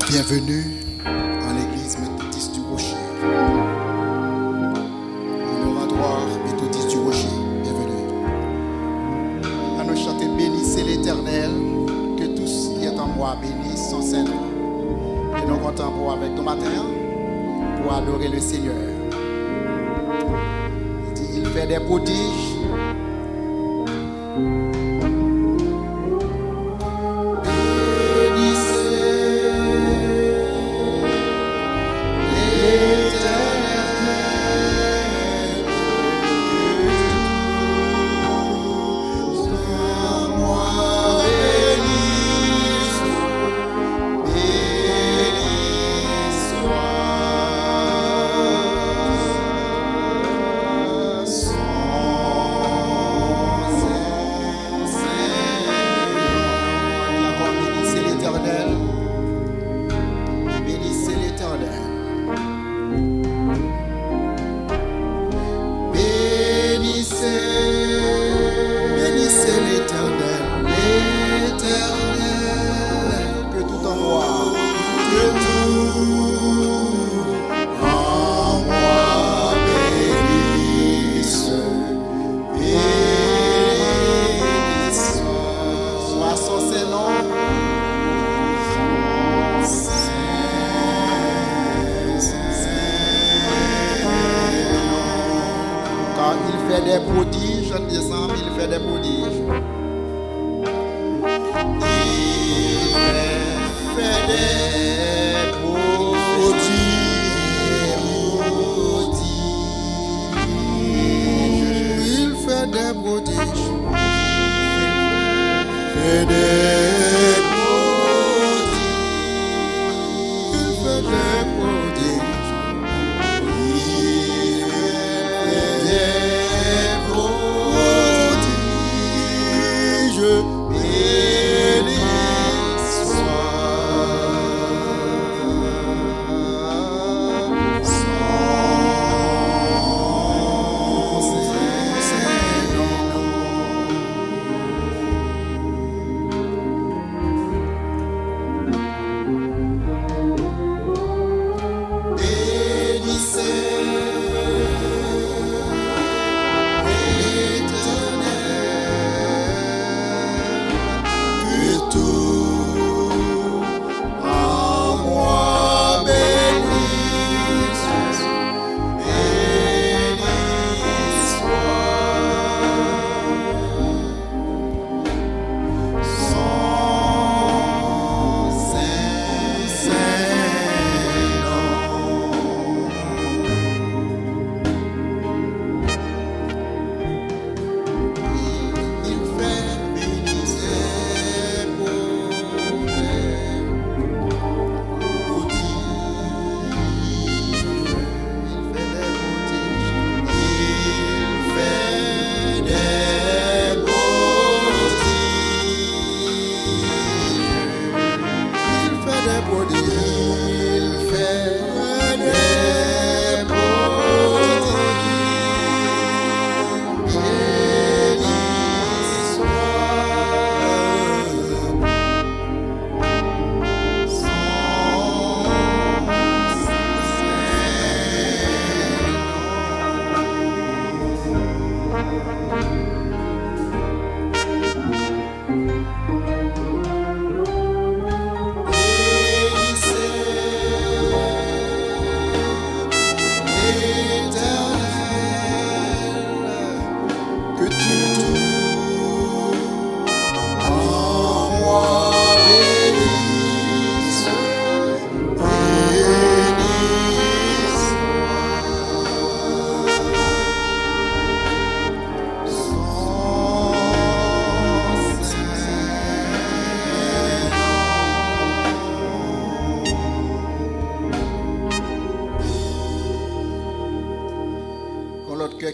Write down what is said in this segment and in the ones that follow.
Bienvenue en l'église méthodiste du Rocher. En oratoire méthodiste du Rocher. Bienvenue. À nous chanter bénissez l'Éternel, que tout ce qui est en moi bénisse son Saint-Nom. Et nous comptons avec nous matin pour adorer le Seigneur. Il dit, il fait des prodiges.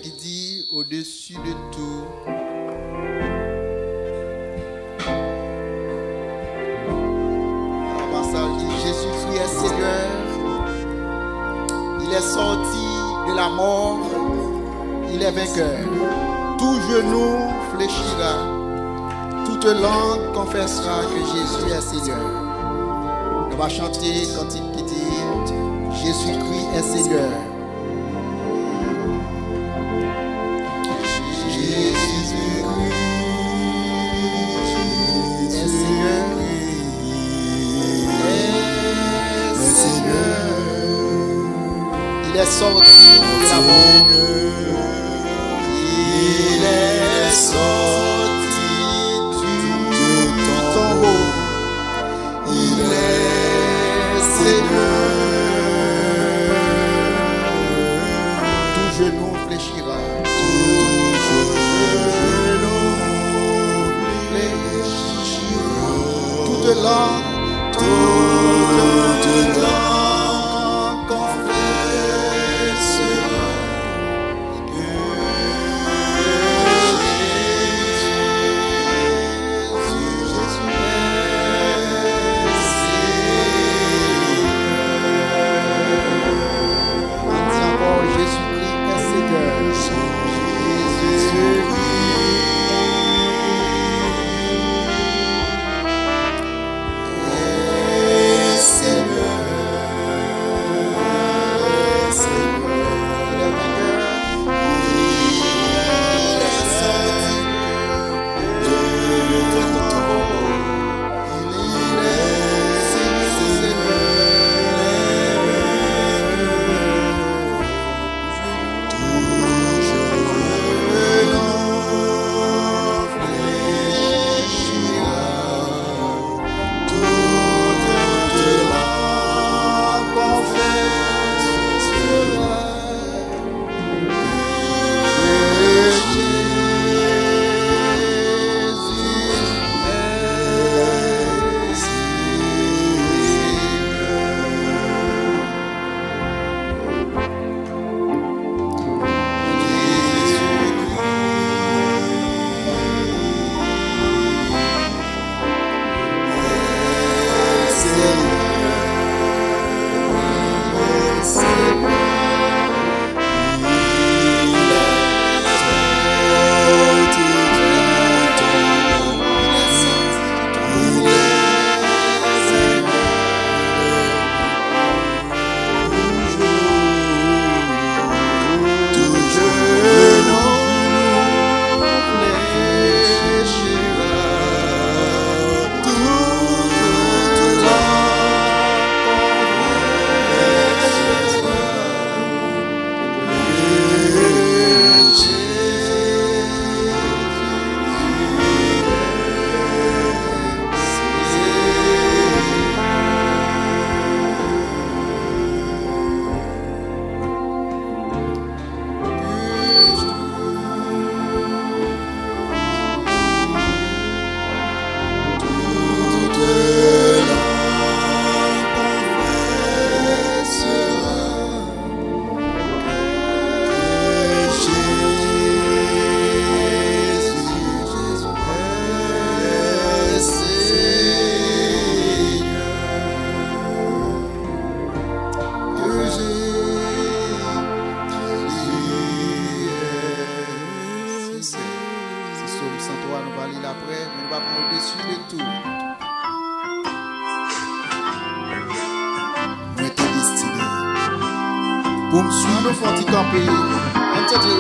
Qui dit au-dessus de tout, le passage dit Jésus-Christ est Seigneur, il est sorti de la mort, il est vainqueur. Tout genou fléchira, toute langue confessera que Jésus est Seigneur. On va chanter cantique qui dit Jésus-Christ est Seigneur. Il est sorti de la mort. Il est sorti du tombeau. Il est Seigneur. Tout genou fléchira. Tout genou fléchira. Toute langue pour me suivre, nous faut y camper.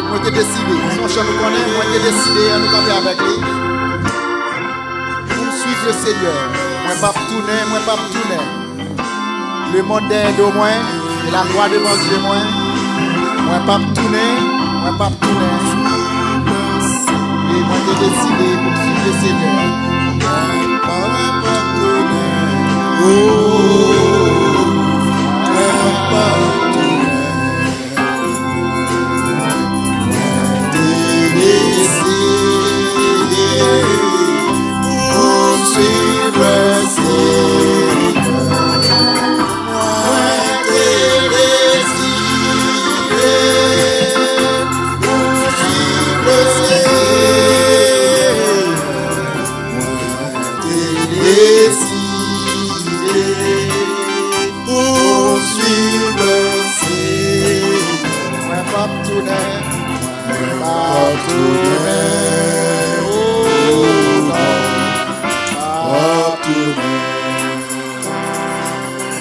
Moi, j'ai décidé. Si on chante, nous connaît, moi, j'ai décidé à nous camper avec lui. Pour me suivre le Seigneur. Moi, pas tourner, moi, pas tourner. Le monde est de moi, et la gloire de mon Dieu, moi. Moi, pas tourner, moi, pas tourner. Et moi, j'ai décidé pour suivre le Seigneur. Moi, pas tourner. Oh, moi, pas tourner.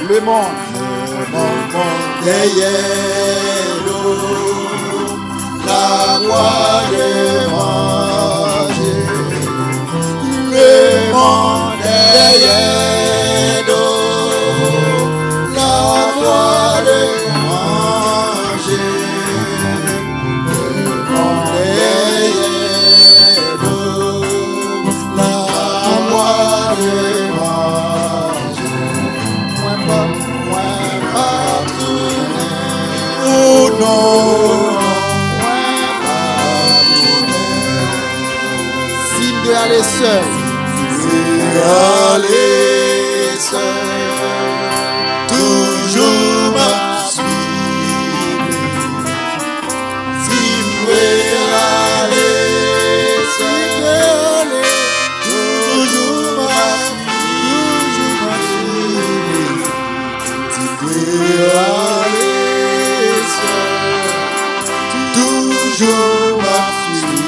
Le monde derrière nous, la voix de manger. Le monde derrière nous, la voix de manger. Le monde derrière nous, la voix de manger. Oh non, signe de aller seul. aller seul, toujours m'a suivi. Si aller seul, toujours m'a suivi. Si aller seul, toujours m'a suivi.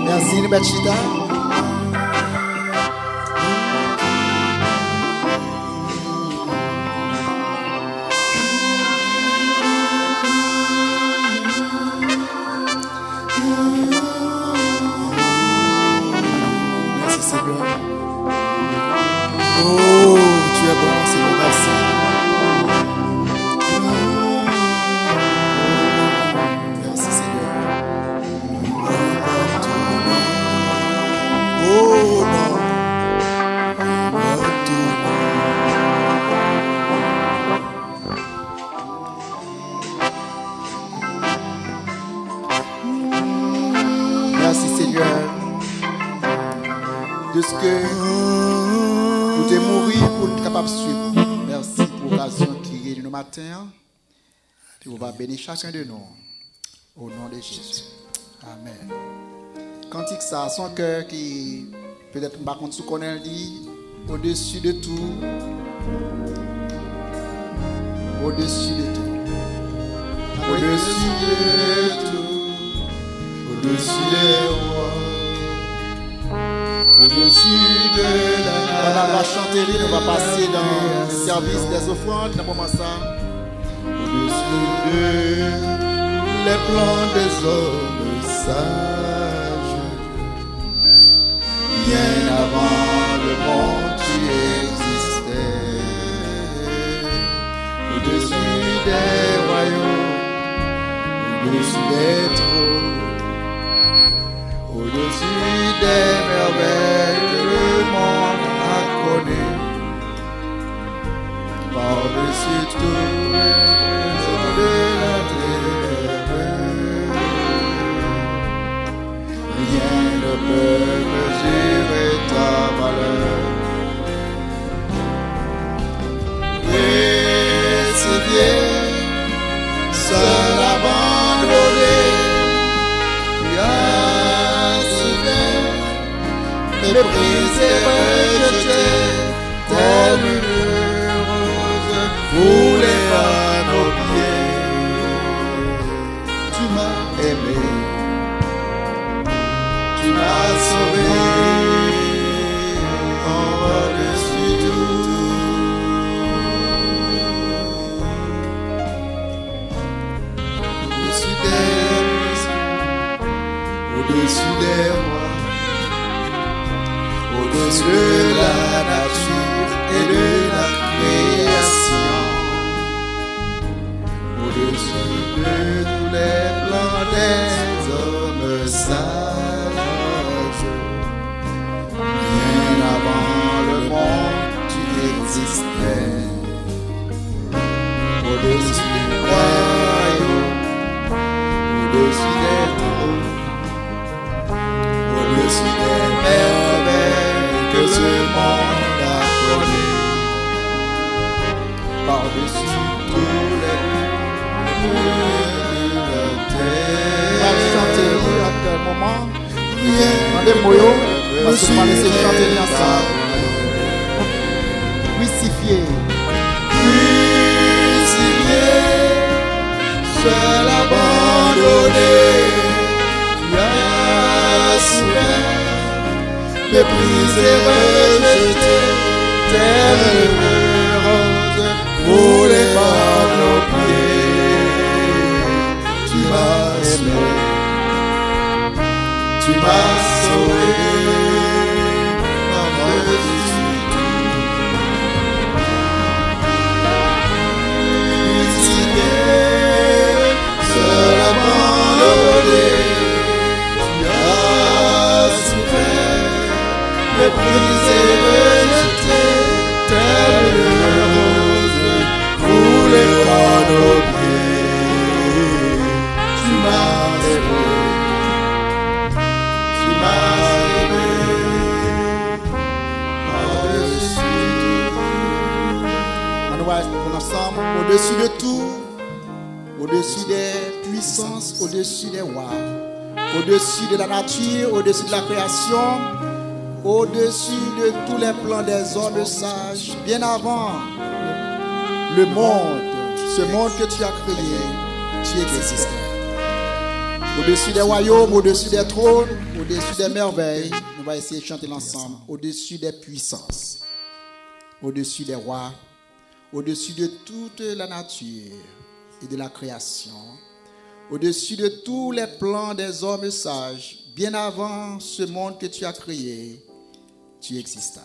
Merci, Bachida. Merci, Seigneur. Oh, tu es bon, Seigneur. Merci. Merci, Seigneur. Oh non. Merci, Seigneur, de ce que nous t'es mouru pour nous capables de suivre. Merci pour l'occasion qui est nous matin. Et on va bénir chacun de nous. Au nom de Jésus. Amen. Cantique ça, son cœur qui peut-être par contre sous connaît dit au-dessus de tout. Au-dessus de tout. Au-dessus de tout, au-dessus des rois, au-dessus de la On va chanter, on va passer dans le service des offrandes. Dans moment ça. au-dessus de les plans des hommes sages. Bien avant le monde, tu existais. Au-dessus des royaumes, au-dessus des trônes, au-dessus des merveilles que le monde a connues, par-dessus tous les trésors de la terre. Rien ne peut mesurer ta valeur. Crucifié, seul abandonné, tu as souffert, méprisé, rejeté, telle une rose foulée à nos pieds. Tu m'as aimé, tu m'as sauvé, en par-dessus tout. Au-dessus des rois, au-dessus de la nature et de la création, au-dessus de tous les plans des hommes sages. Bien avant le monde, tu existais. Au-dessus du royaume, au-dessus des trônes, au-dessus des merveilles que ce monde a connues, par-dessus tous les murs de la terre. On va chanter à quel moment? Rendez Moyo, parce qu'on va laisser chanter ensemble. Crucifié, Crucifié, seul abandonné, tu as souffert, méprisé, rejeté, telle une rose foulée par nos pieds. Tu m'as aimé, tu m'as sauvé, par-dessus tout. Crucifié, seul abandonné, tu as souffert, méprisé, rejeté, telle une rose foulée par nos pieds. Tu m'as aimé, tu m'as aimé, par-dessus on va ensemble. Au-dessus de tout, au-dessus des puissances, au-dessus des rois, au-dessus de la nature, au-dessus de la création, au-dessus de tous les plans des hommes sages, bien avant le monde, ce monde que tu as créé, tu existais. Au-dessus des royaumes, au-dessus des trônes, au-dessus des merveilles, on va essayer de chanter l'ensemble. Au-dessus des puissances, au-dessus des rois, au-dessus de toute la nature et de la création, au-dessus de tous les plans des hommes sages, bien avant ce monde que tu as créé, tu existas.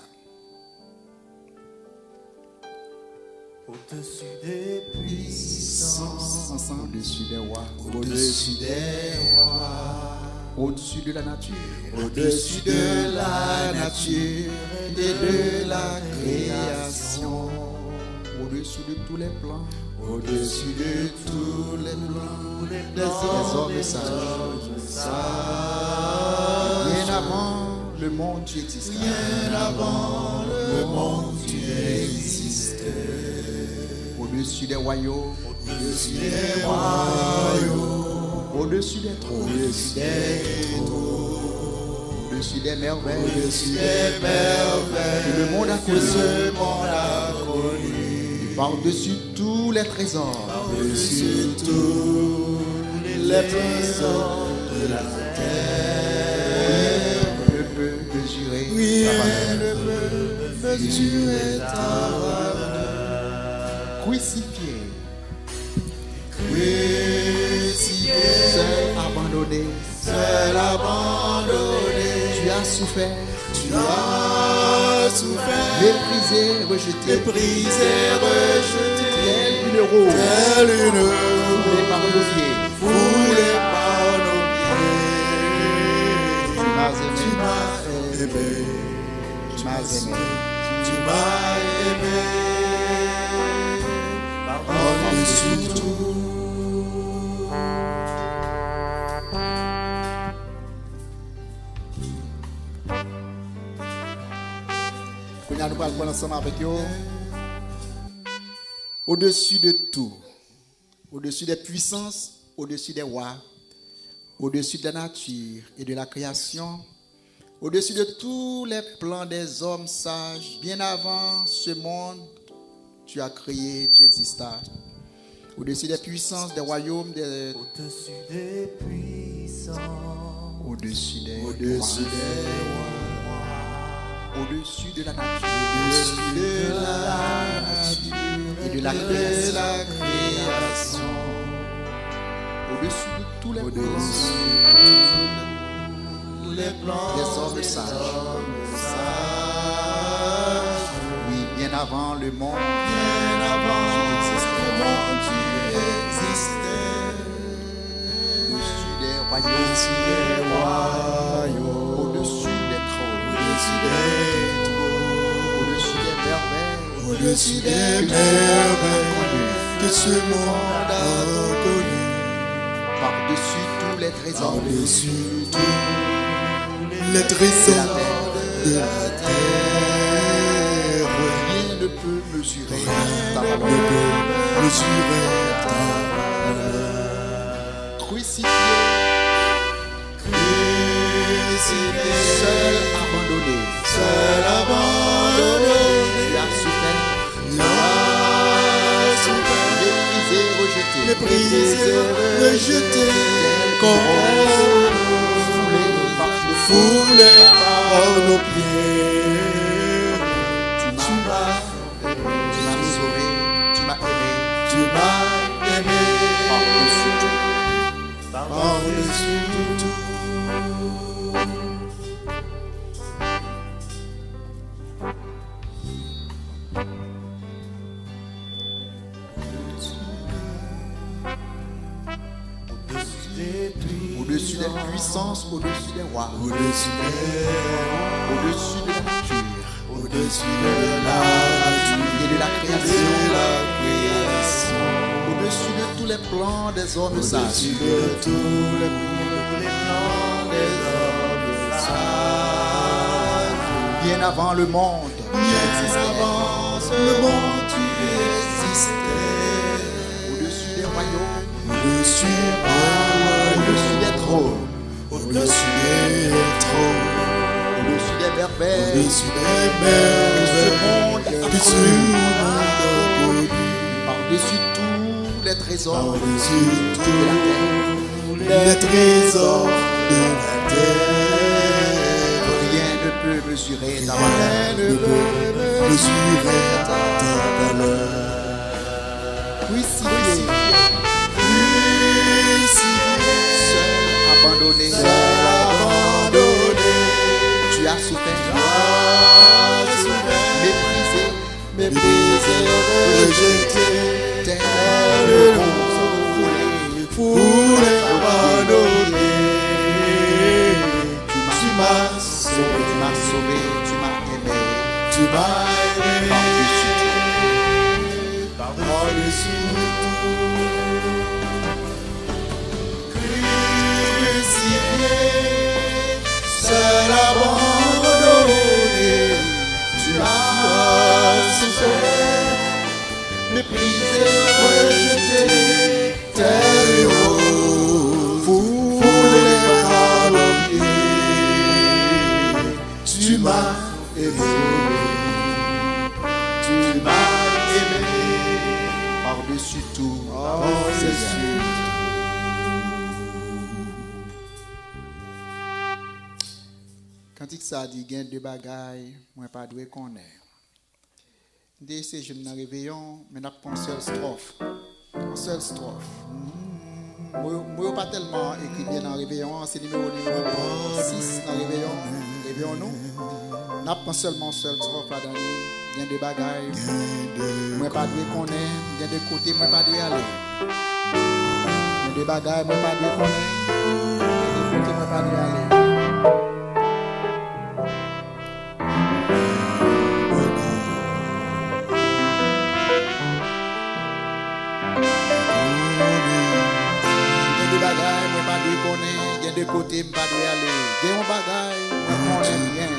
au-dessus des puissances, Ensemble, au-dessus des rois, au-dessus des rois, au-dessus de la nature, au-dessus de la nature et de la création, au-dessus de tous les plans au-dessus de tous les plans des hommes sages. Bien avant le monde, tu existais. Bien avant le monde, tu existais. Au-dessus des royaumes, Au-dessus des royaumes, au-dessus des trônes, au-dessus des trônes, au-dessus des merveilles au-dessus des merveilles que le monde a que connu, ce monde a connu, par-dessus tous les trésors, par-dessus tous les trésors de la terre. ne peut mesurer Rien ta valeur. ne peut mesurer ta valeur. Crucifié, Crucifié, seul abandonné, seul abandonné, tu as souffert, tu as souffert, méprisé, rejeté, méprisé, rejeté, telle une une rose. telle une Foulée par nos pieds. foulée par nos pieds. Tu m'as aimé. Tu m'as aimé. Tu m'as aimé. Tu m'as aimé. Par-dessus tout. Nous allons prendre ensemble avec vous. Au-dessus de tout, au-dessus des puissances, au-dessus des rois, au-dessus de la nature et de la création, au-dessus de tous les plans des hommes sages, bien avant ce monde, tu as créé, tu existas. Au-dessus des puissances, des royaumes, Au-dessus des puissants. au-dessus des Au-dessus des rois. au-dessus de la nature, Au-dessus de la nature et de la création. au-dessus de tous les plans Tous les plans des hommes sages. Oui, bien avant le monde, Bien avant le monde, tu existais. au-dessus des Au-dessus des royaumes. au-dessus des trônes, Au-dessus des trônes. au-dessus des merveilles, Au-dessus des merveilles que ce monde a connu. par-dessus tous les trésors Par-dessus tous les trésors de la terre. rien ne peut mesurer ta Ne valeur. peut mesurer ta valeur. Crucifié, Crucifié, seul, abandonné, seul abandonné, tu as souffert, tu as souffert, méprisé, rejeté, méprisé, rejeté, comme foulé par le foulé par nos pieds. Tu m'as sauvé, tu m'as aimé, Tu m'as aimé par-dessus tout. par-dessus tout. Au-dessus des puissances, au-dessus des rois, Au-dessus au-dessus de la nature au-dessus de la nature et de la et création, de la création. au-dessus de tous les plans des hommes sages. Au-dessus de tous les plans des hommes sages. Bien avant le monde, Bien avant le monde, tu existais. au-dessus des royaumes, Au-dessus au-dessus des trônes, au-dessus des trônes, au-dessus des merveilles, au-dessus des ce merveilles monde a que ce connu, monde a connu. par-dessus tous les trésors Par-dessus de la terre. tous les trésors de la terre. Rien ne peut mesurer ta Rien valeur. ne peut mesurer ta valeur. Crucifié, Crucifié, seul, abandonné, seul abandonné, tu as souffert, tu as souffert, méprisé, méprisé, rejeté, tel tel le le rose foulé par nos pieds. Tu m'as sauvé, tu m'as sauvé, tu m'as aimé, tu m'as aimé par-dessus tout. par-dessus tout. Crucifié, seul abandonné, tu as souffert, méprisé, rejeté, tel l'eau, foulé par nos pieds. Tu m'as aimé, tu m'as aimé. Par-dessus tout, Par-dessus. quand il ça dit gain de bagailles, moi pas doué connaître. Dès ces jeunes dans réveillon, mais n'a pas une seule strophe. Une seule strophe. Moi pas tellement écrit bien dans réveillon, c'est numéro 6 dans réveillon nous. N'a pas seulement une seule strophe là-dedans. il y a des bagailles. Moi pas de connaître, il y a des côtés moi pas de aller. Il y a des bagailles moi pas de connaître, il y a des côtés moi pas de aller. Il y a des côtés où je ne peux pas aller. Il y a des bagailles où je connais bien.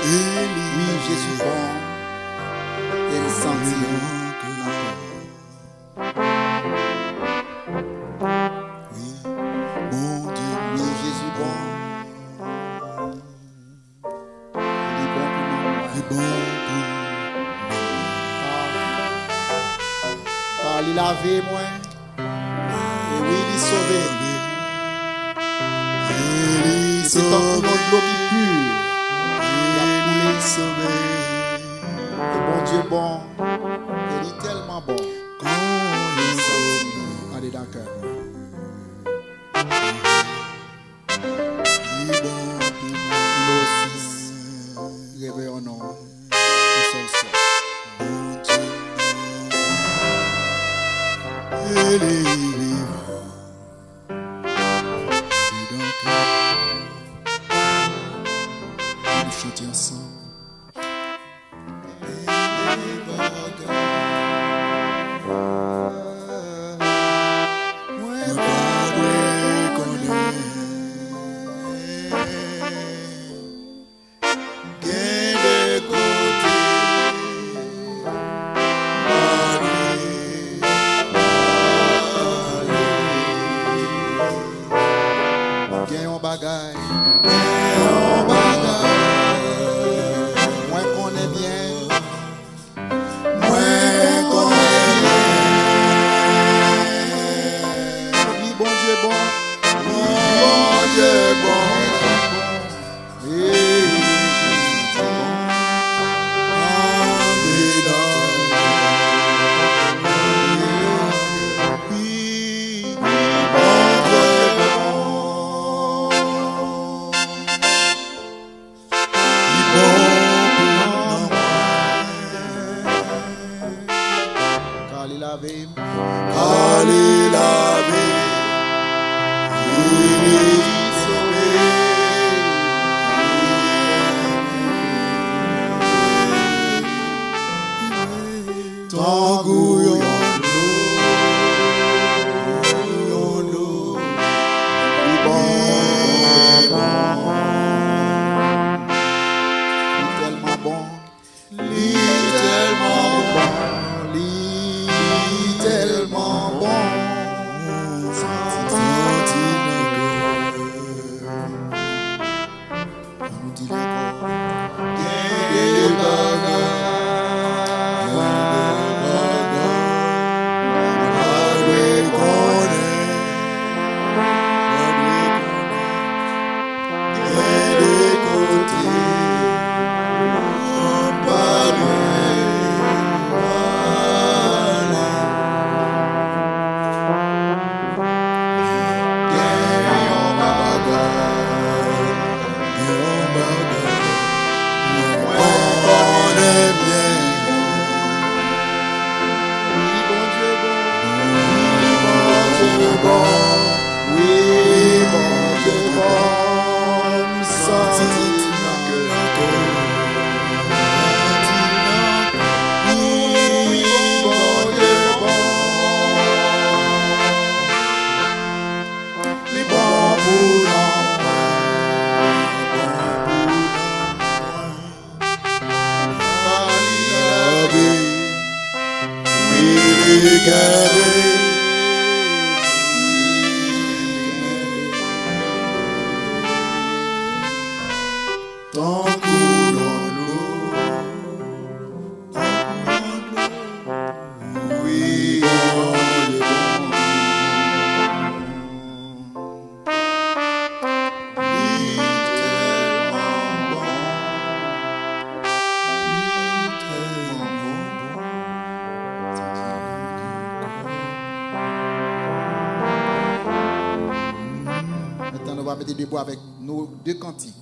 Oui, Jésus bon. Et me sentir. Oui, Jésus bon. Il est bon pour nous. Il est bon pour nous. Car il a lavé moi. Oui, il est sauvé. C'est un courant de l'eau qui pure. Il a coulé. Sauvé. Le bon Dieu bon. Il est tellement bon. Allez d'accord. Il est bon. L'eau 6. Réveillons nous. Le seul soir. Bon Dieu. Il est vivant. Chanter ensemble. Avec nos deux cantiques.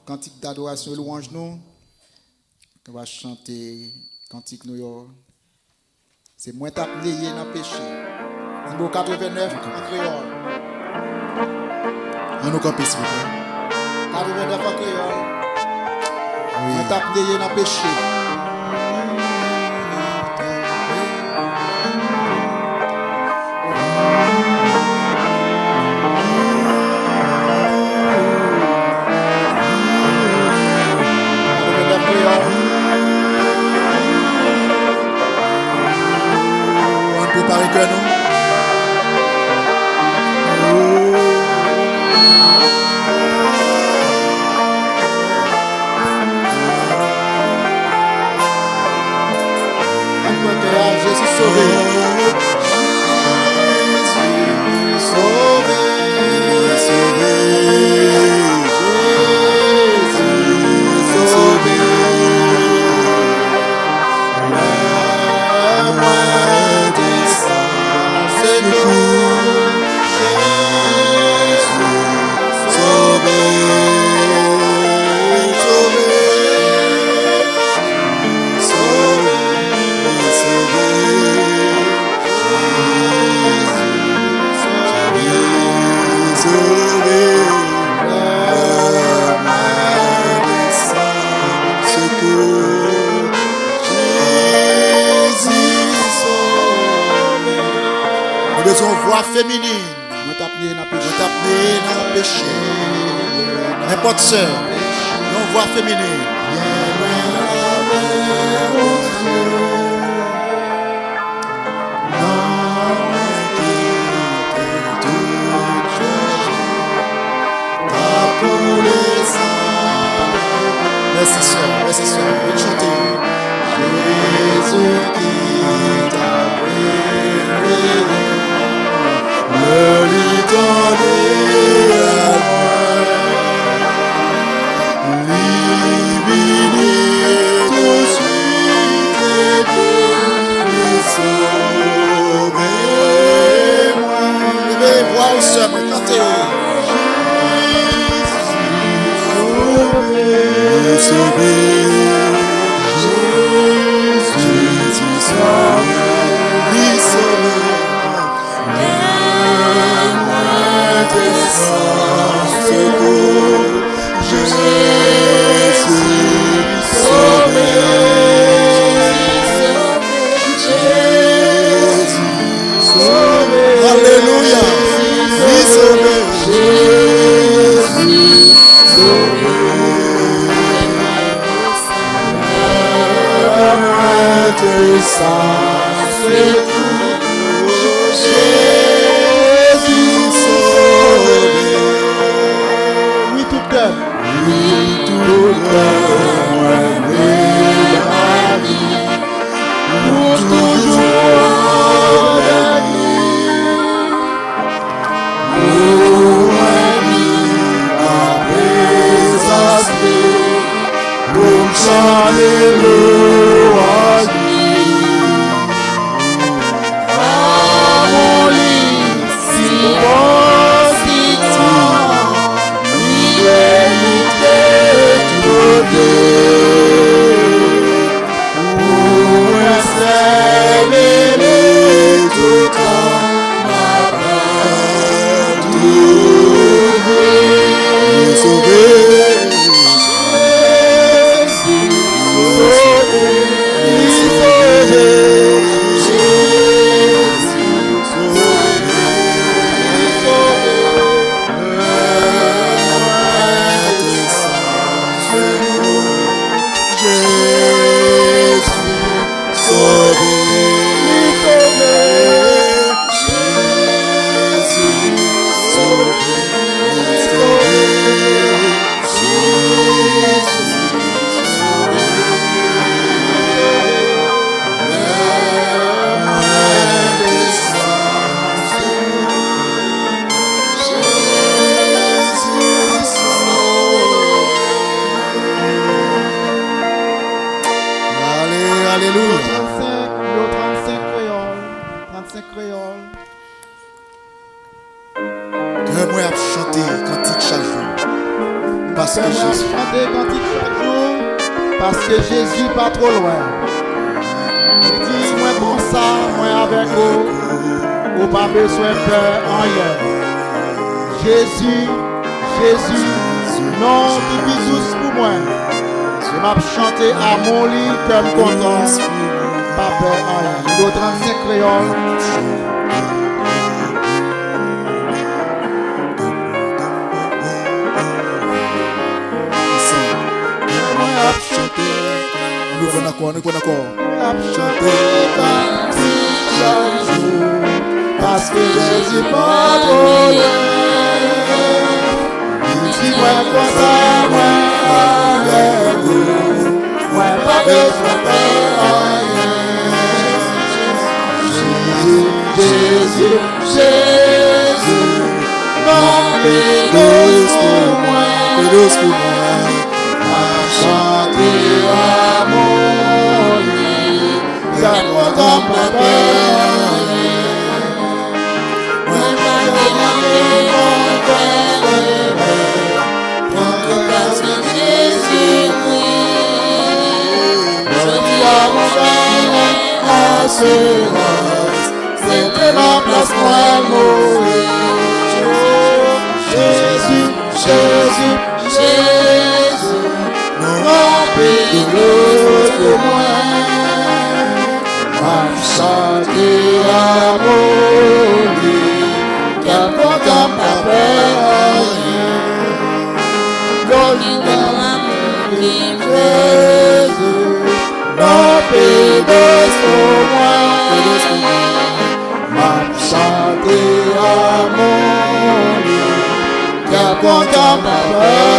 Cantique d'adoration et louange nous. On va chanter cantique New York. C'est moins t'appeler dans le péché. Numéro 89 en créole. On nous campe, s'il vous plaît. 89 en créole. Oui. Moins t'appeler dans le péché. Préparez que nous. Jésus sauvé. Jésus sauvé. Sauvé. Jésus sauvé. Voix féminine. Nous t'appeler dans le Je péché. t'appelle dans le péché. N'importe sœur. Une voix féminine. Merci sœur. Merci sœur. Vous chantez. Jésus qui t'a révélé. Le lui donner à moi, libérer tout de suite et bien sauver-moi. Levez voix au sœur, chantez. Jésus sauvé, Jésus sauvé, lui sauvé. Alléluia. Oui, tout cœur. Alléluia. 35 créoles. 35 créoles. Que moi a chanté cantique chaque jour. Parce que Jésus. Chanter cantique chaque jour. Parce que Jésus pas trop loin. Il dit, moi comme ça, moi avec vous, ou pas besoin de peur en rien. Jésus, non, pipi douce pour moi. Je m'a chanté à mon lit comme content, pas peur en rien. Il doit 35 créoles. Nous venons d'accord. Parce que Jésus pas trop loin. Il dit moi comme ça, moi avec vous, moi pas besoin de rien. Jésus, non plus douce pour moi. Chanter à mon lit, car moi t'en pas c'était ma place moi mourir. Jésus, non périlleux de moi, m'a chanté à mon lit, car pourtant pas peur. Gloire dans l'amour de Jésus, non périlleux pour moi, m'a chanté à mon lit, car pourtant pas peur.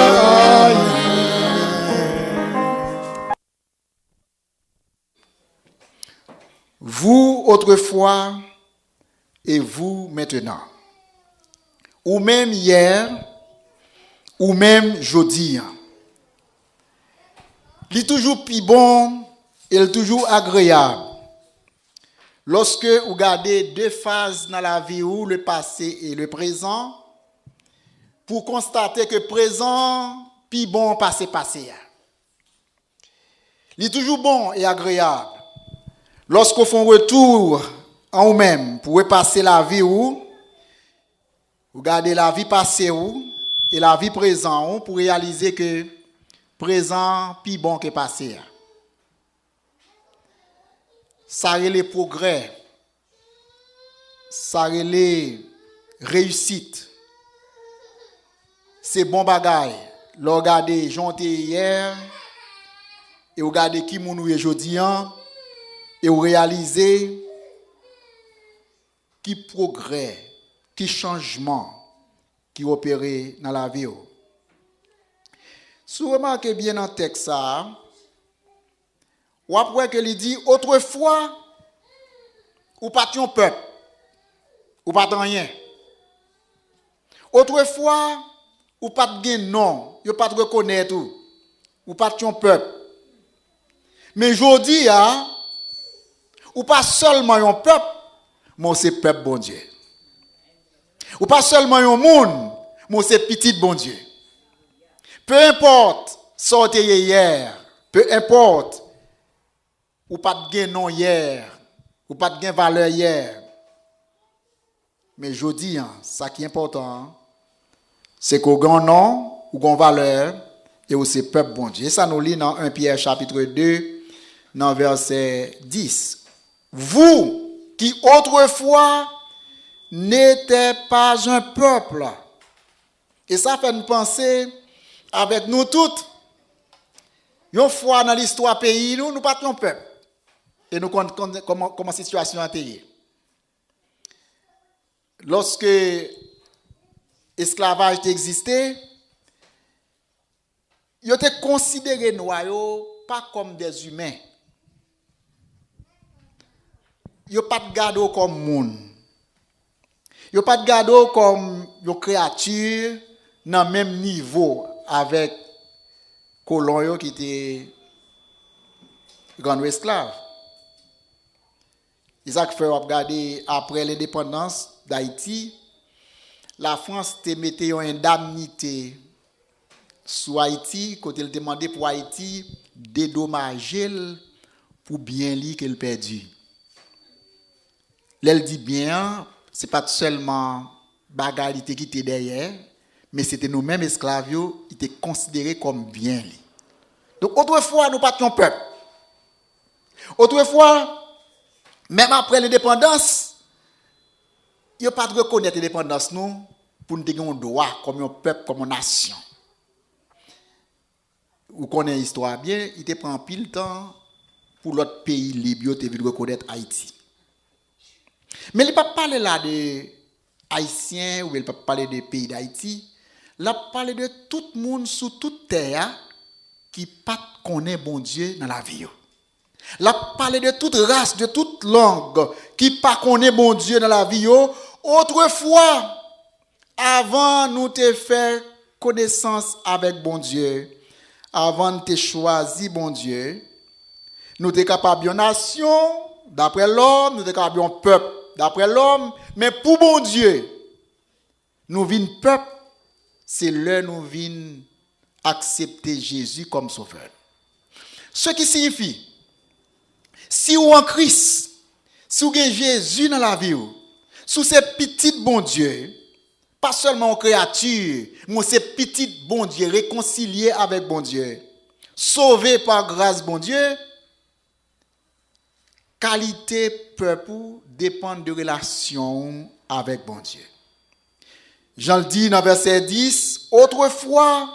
Vous autrefois et vous maintenant, ou même hier, ou même jeudi, il est toujours plus bon et il est toujours agréable. Lorsque vous regardez deux phases dans la vie, où le passé et le présent, pour constater que présent, plus bon, passé. Il est toujours bon et agréable. Lorsqu'on fait un retour en vous-même pour repasser la vie où, vous regardez la vie passée où, et la vie présente pour réaliser que présent plus bon que passé. Ça a les progrès, ça a les réussites. C'est bon bagaille. Vous regardez janté hier et vous regardez qui nous aujourd'hui. Et vous réalisez qui progrès, qui changement qui opéré dans la vie. Si vous remarquez bien dans le texte, ou après que il dit autrefois, ou pas un peuple, ou pas rien. Autrefois, ou pas de nom, ou pas de reconnaître, ou pas un peuple. Mais aujourd'hui, ou pas seulement un peuple, mais c'est peuple bon Dieu. Ou pas seulement un monde, mais c'est petit bon Dieu. Peu importe sortez hier, peu importe ou pas de nom hier, ou pas de valeur hier. Mais je dis, ça qui est important, c'est qu'au grand nom, ou grand valeur, et où c'est peuple bon Dieu. Et ça nous lit dans 1 Pierre chapitre 2, dans verset 10. Vous qui autrefois n'étiez pas un peuple. Et ça fait nous penser avec nous toutes. Une fois dans l'histoire pays, nous ne pas un peuple. Et nous connaissons comment la situation a été. Lorsque l'esclavage existait, ils étaient considérés noirs pas comme des humains. Ils n'ont pas de garde comme monde. Ils n'ont pas de garde comme une créature dans le même niveau avec les colons qui étaient grands esclaves. Isaac fait regarder après l'indépendance d'Haïti, la France te mettait une indemnité sur Haïti, quand il demandait pour Haïti dédommager pour bien li qu'elle perdu. L'elle dit bien, c'est pas seulement bagalité qui était derrière, mais c'était nous-mêmes esclaves qui étaient considérés comme bien li. Donc autrefois nous partions peuple. Autrefois, même après l'indépendance, il n'y a pas de reconnaître l'indépendance nous pour nous avoir un droit comme un peuple, comme une nation. Vous connaissez l'histoire bien, il te prend pile temps pour l'autre pays libre de reconnaître Haïti. Mais il ne peut pas parler là de Haïtiens ou il ne peut pas parler des pays d'Haïti. Il a parlé de tout le monde sur toute terre qui ne connaît pas bon Dieu dans la vie. Il a parlé de toute race, de toute langue qui ne connaît pas bon Dieu dans la vie. Autrefois, avant nous te faire connaissance avec bon Dieu, avant de te choisir bon Dieu, nous te capables de nation, d'après l'homme, nous te capables de peuple, d'après l'homme, mais pour bon Dieu, nous vînes peuple, c'est là nous vînes accepter Jésus comme sauveur. Ce qui signifie, si vous en Christ, si vous avez Jésus dans la vie, sous ces petits bon Dieu, pas seulement aux créatures, mais ces petits bon Dieu, réconciliés avec bon Dieu, sauvés par grâce bon Dieu, qualité peuple dépend de relation avec bon Dieu. Jean le dit dans verset 10, autrefois,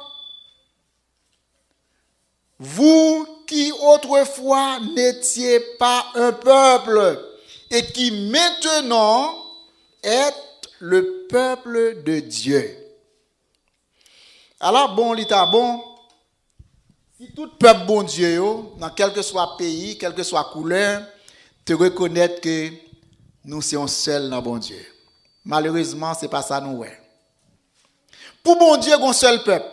vous qui autrefois n'étiez pas un peuple et qui maintenant êtes le peuple de Dieu. Alors bon, l'état bon, si tout peuple bon Dieu, dans quel que soit pays, quelle que soit couleur, te reconnaître que nous sommes seuls dans bon Dieu. Malheureusement, ce n'est pas ça nous ouais. Pour bon Dieu, il y a un seul peuple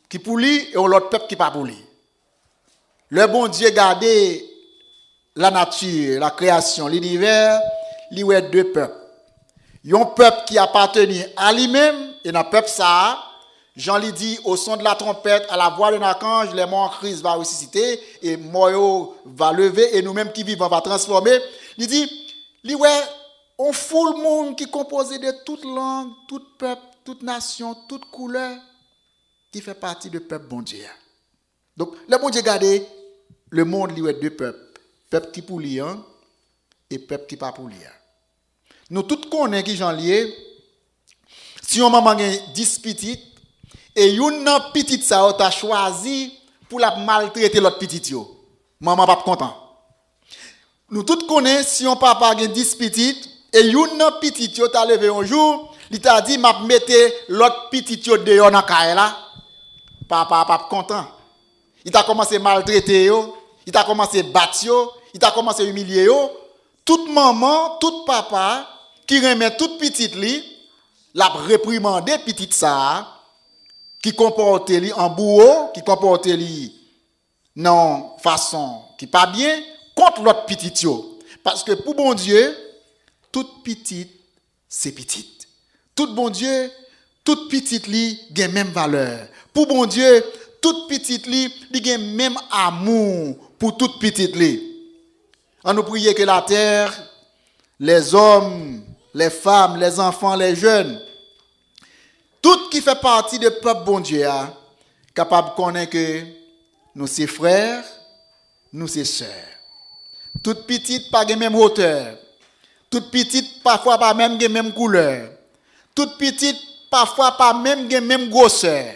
qui pour lui et l'autre peuple qui pas pour lui. Le bon Dieu gardait la nature, la création, l'univers, il y a deux peuples. Il y a un peuple qui appartenait à lui-même et un peuple ça. Jean lui dit au son de la trompette, à la voix d'un archange, les morts en Christ va ressusciter et morts va lever et nous-mêmes qui vivons va transformer. Il dit, on fout le monde qui est composé de toute langue, tout peuple, toute nation, toute couleur, qui fait partie du peuple bon Dieu. Donc, le bon Dieu gardé le monde, il y a deux peuples. Peuple qui pour lui et peuple qui pas pour lui. Nous tous connaissons qui j'en lié. Si on maman a 10 petites, et une petite ça a choisi pour la maltraiter l'autre petite yo. Maman pas content. Nous tous connaissons si on papa a 10 petites et une petite yo t'a levé un jour, il t'a dit m'a mettre l'autre petite yo dehors dans caille là. Papa pas content. Il t'a commencé à maltraiter yo, il t'a commencé à battre yo, il t'a commencé à humilier yo. Toute maman, tout papa qui remet toute petite li, l'a réprimandé petite ça. Qui comporte li en bourreau, qui comporte li non façon qui pas bien contre l'autre petit yo. Parce que pour bon Dieu, toute petite c'est petite. Tout bon Dieu, toute petite li gen même valeur. Pour bon Dieu, toute petite li gen même amour pour toute petite li. On nous prier que la terre, les hommes, les femmes, les enfants, les jeunes, tout qui fait partie du peuple bon Dieu, capable de connaître que nous sommes frères, nous sommes sœurs. Toute petite pas de même hauteur. Toute petite parfois pas même de même couleur. Toute petite parfois pas même de même grosseur.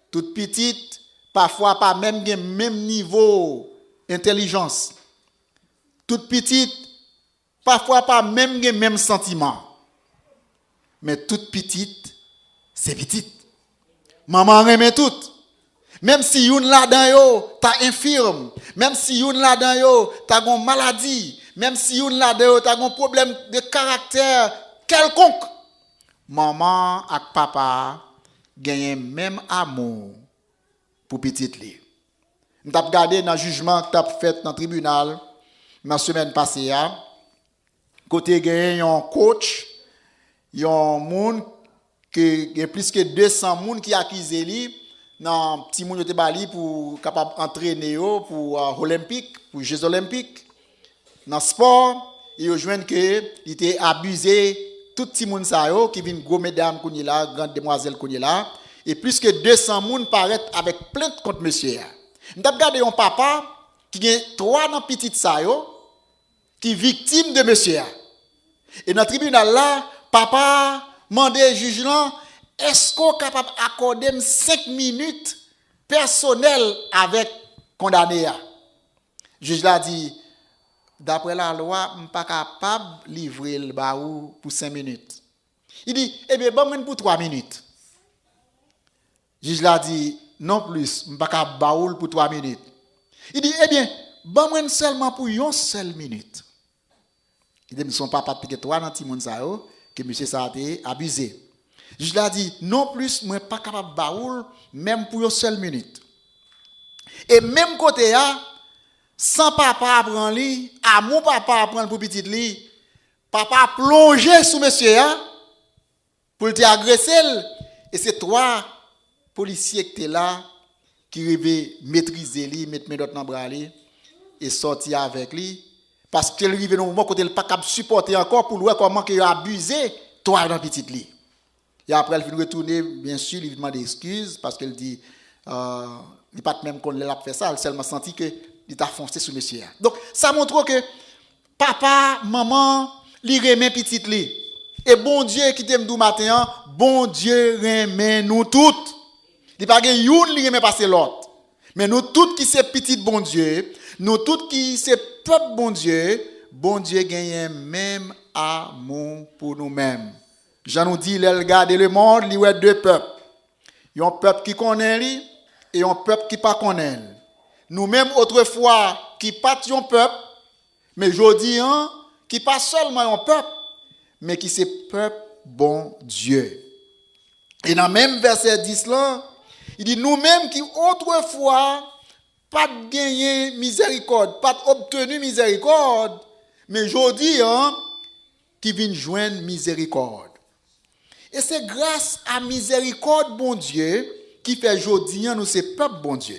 Toute petite parfois pas même de même niveau d'intelligence. Toute petite parfois pas même de même sentiment. Mais toute petite c'est petite. Maman remet tout. Même si une là-dedans yo, t'as infirme. Même si une là-dedans yo, t'as une maladie. Même si une là-dedans yo, t'as un problème de caractère quelconque. Maman et papa gagnent même amour pour petite li. Nous avons regardé dans le jugement que tu as fait dans le tribunal la semaine passée. Côté gagne un coach, il y a un monde qui a plus que 200 personnes qui accusent lui dans petit monde te bali pour capable entraîner pour olympique, pour Jeux olympiques. Dans sport, ils joignent que il était abusé tout petit monde ça yo qui vinn gros mesdames qu'on là, grande demoiselle qu'on là et plus que 200 monde paraît avec plainte contre monsieur. M't'a regardé un papa qui a 3 dans petite ça yo qui victime de monsieur. Et dans le tribunal là, papa mandé juge là, est-ce qu'on est capable d'accorder 5 minutes personnelles avec condamné? Le juge l'a dit, d'après la loi, je ne suis pas capable de livrer le baou pour 5 minutes. Il dit, eh bien, bon, pour 3 minutes. Le juge l'a dit, non plus, je ne suis pas capable de baou pour 3 minutes. Il dit, eh bien, bon, seulement pour 1 seule minute. Il dit, son papa piqué 3 dans le monde que monsieur ça a été abusé. Je l'ai dit, non plus, je ne suis pas capable de baoul, même pour une seule minute. Et même côté, sans papa apprendre lui, à mon papa apprendre pour petit lui, papa plongé sous monsieur, pour te agresser. Et c'est 3 policiers qui étaient là, qui devaient maîtriser lui, mettre mes doigts dans le bras et sortir avec lui. Parce qu'il arrive dans un moment où il n'est pas capable de supporter encore pour voir comment il a abusé, toi dans petit lit. Et après, il finit retourner, bien sûr, il demande des excuses parce qu'il dit, il n'est pas même qu'on l'a fait ça, il a seulement senti qu'il a foncé sur monsieur. Donc, ça montre que papa, maman, il remet petit lit. Et bon Dieu qui t'aime du matin, bon Dieu remet nous toutes. Il n'y a pas une qui remet passer l'autre. Mais nous toutes qui sommes petits bon Dieu, nous toutes qui sommes peuple bon Dieu gagne même amour pour nous-mêmes. Jean nous dit, il regarde le monde, il y a 2 peuples. Il y a un peuple qui connaît lui et un peuple qui pas connaît. Nous-mêmes autrefois qui pas un peuple, mais aujourd'hui qui pas seulement un peuple, mais qui c'est peuple bon Dieu. Et dans le même verset 10 là, il dit nous-mêmes qui autrefois pas gagné miséricorde, pas obtenu miséricorde, mais aujourd'hui qui vient joindre miséricorde. Et c'est grâce à miséricorde bon Dieu qui fait aujourd'hui nous c'est peuple bon Dieu.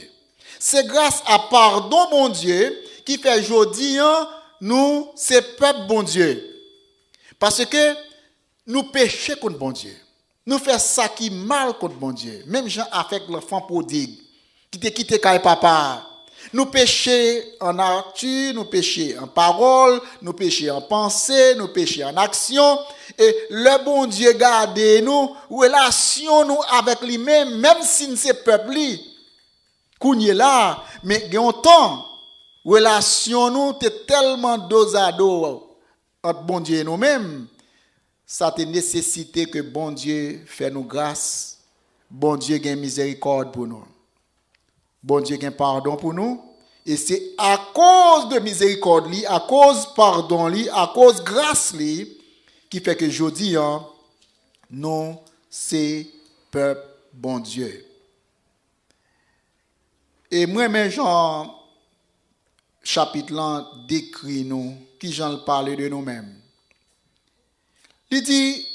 C'est grâce à pardon bon Dieu qui fait aujourd'hui nous c'est peuple bon Dieu. Parce que nous péchons contre bon Dieu. Nous faisons ça qui mal contre bon Dieu. Même Jean avec l'enfant prodigue qui te quitté quand papa. Nous péchons en nature, nous péchons en parole, nous péchons en pensée, nous péchons en action. Et le bon Dieu garde nous, relation nous avec lui-même, même si nous sommes peuple, qu'on est là, mais il y a un temps, relation nous est tellement dos à dos entre bon Dieu et nous-mêmes, ça te nécessité que bon Dieu fait nous grâce, bon Dieu gagne miséricorde pour nous. Bon Dieu gagne pardon pour nous. Et c'est à cause de miséricorde, à cause pardon, à cause grâce, qui fait que aujourd'hui, nous, c'est peuple bon Dieu. Et moi-même, Jean, chapitre là, décrit nous, qui Jean parle de nous-mêmes. Il dit,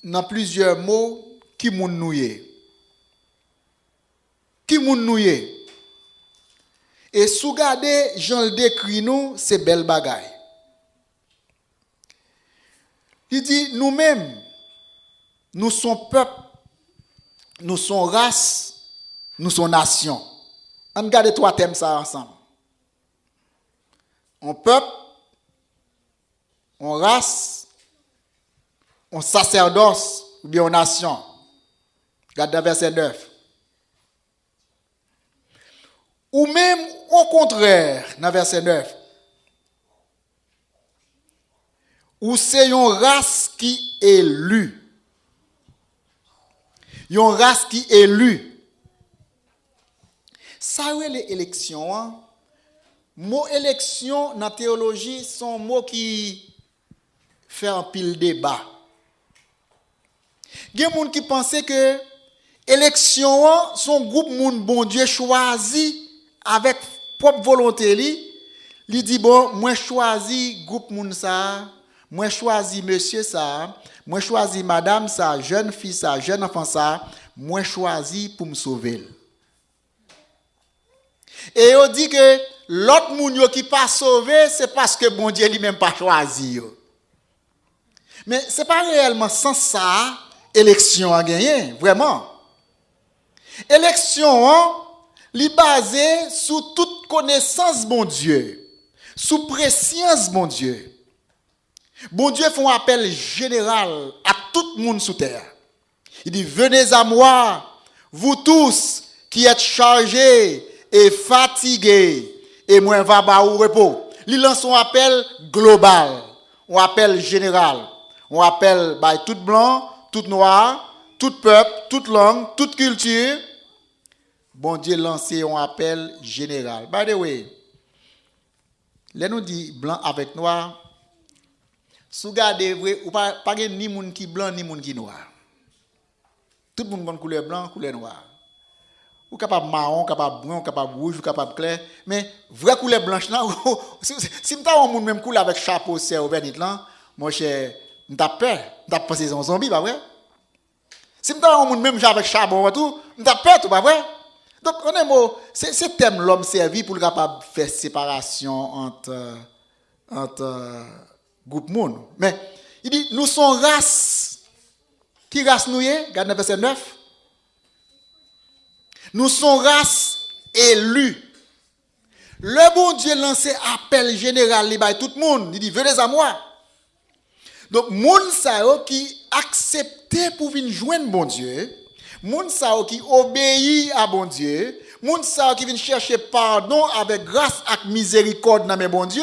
dans plusieurs mots, qui moun nou ye. Qui moun nou ye. Et sous garder, Jean le décrit nous, c'est belle bagaille. Il dit, nous-mêmes, nous sommes peuple, nous sommes race, nous sommes nation. On regarde 3 thèmes ça ensemble. On peuple, on race, on sacerdoce, ou bien on nation. Regarde dans verset 9. Ou même au contraire, dans verset 9, ou c'est une race qui est élue. Une race qui est élue. Ça, c'est l'élection. Mot élection, dans la théologie, sont mots qui font un pile débat. Il y a des gens qui pensent que l'élection, son groupe moun bon Dieu choisi avec propre volonté li dit bon moi choisi groupe moun ça, moi choisi monsieur ça, moi choisi madame ça, jeune fille ça, jeune enfant ça, moi choisi pour me sauver. Et on dit que l'autre moun qui pas sauvé, c'est parce que bon Dieu lui-même pas choisi yo. Mais c'est pas réellement sans ça élection a gagné, vraiment. Élection li basée sur toute connaissance bon Dieu, sous préscience bon Dieu. Bon Dieu fait un appel général à tout le monde sous terre. Il dit venez à moi, vous tous qui êtes chargés et fatigués, et moi va ba au repos. Il lance un appel global, un appel général, un appel by tout blanc, tout noir, tout peuple, toute langue, toute culture. Bon Dieu lance un appel général. By the way, là nous dit blanc avec noir. Si vous regardez vrai, ou pas ni moun qui blanc ni moun qui noir. Tout le monde a couleur blanc, couleur noire. Ou capable marron, capable brun, capable rouge, ou capable clair, mais vraie couleur blanche là, si m'ta on moun même couleur avec chapeau c'est au bernit là, mon cher, m'ta peur, m'ta pensé un zombie pas vrai? Si m'ta on moun même avec charbon tout, m'ta peur tout pas vrai? Donc on est mot, c'est thème l'homme servi pour capable faire séparation entre groupe monde. Mais il dit nous sommes race. Qui race nous est? Regarde verset 9. Nous sommes race élue. Le bon Dieu lancé appel général li bay tout le monde. Il dit venez à moi. Donc moun sa yo qui accepté pour venir joindre bon Dieu, moun sa yo qui obéit à bon Dieu, moun sa yo qui vient chercher pardon avec grâce et miséricorde dans mes bon Dieu.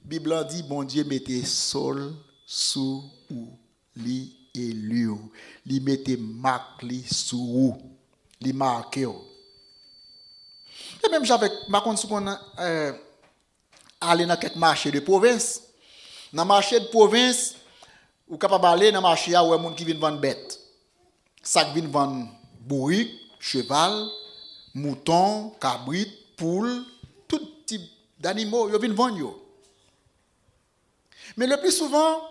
Bible dit bon Dieu mettez sol sous ou li élu, li mettez marque li sous ou, li marqué. Et même j'avais ma compte qu'on aller dans quelques marchés de province. Dans marché de province, ou capable aller dans marché où monde qui viennent vendre bête. Ça qui vient vendre bourrique, cheval, mouton, cabrit, poule, tout type d'animaux, ils viennent vendre yo. Mais le plus souvent,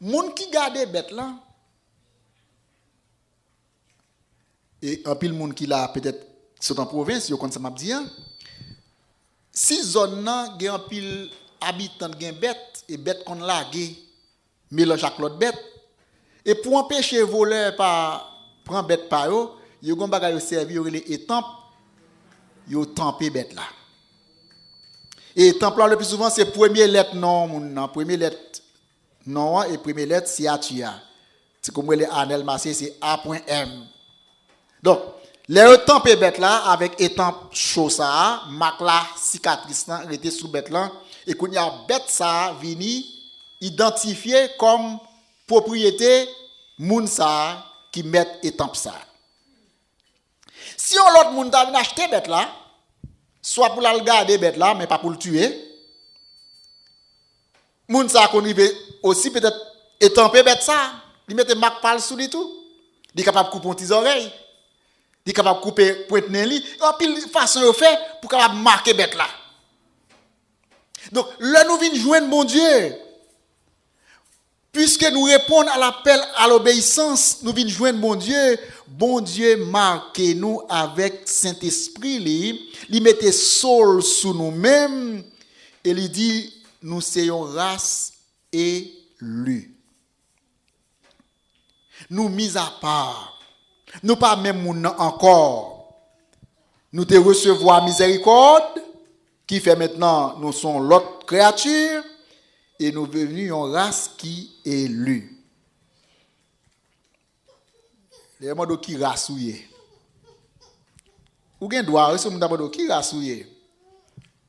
moun qui garde bête là, et un pile moun qui là peut-être sont en province, yo comme ça m'a dit, si zone là gen un pile habitant gen bête et bête qu'on lagué mélange avec l'autre bête, et pour empêcher voleur pas prendre bête par yo gon bagay yo servi yo les étampe, yo tamper bête là. Et temple le plus souvent c'est première lettre non, première lettre non et première lettre c'est atia. C'est comme les Anel Massé c'est A.M. Donc les temple bête là avec étampe chaud ça, marque la cicatrice là était sous bête là et qu'on y a bête ça vini identifié comme propriété moun ça qui met étampe ça. Si on l'autre moun t'a vinn acheter bête là soit pour la garder bête là mais pas pour le tuer. Moun ça qu'on rive aussi peut-être étamper bête ça, il mette marque pal sous lui tout. Il capable couper tes oreilles. Il capable couper pointe nez li. En pile façon yo fait pour capable marquer bête là. Donc là nous vinn joindre mon Dieu. Puisque nous répondons à l'appel à l'obéissance, nous venons joindre mon Dieu. Bon Dieu marque nous avec Saint-Esprit, il mette sol sous nous-mêmes et il dit nous sommes race élue. Nous mis à part. Nous pas même moun encore. Nous te recevoir miséricorde qui fait maintenant nous sommes l'autre créature. Et nous venus en race qui est élue. Les gens qui race ou yé. Ou gen droit, ils sont d'abord qui race ou yé.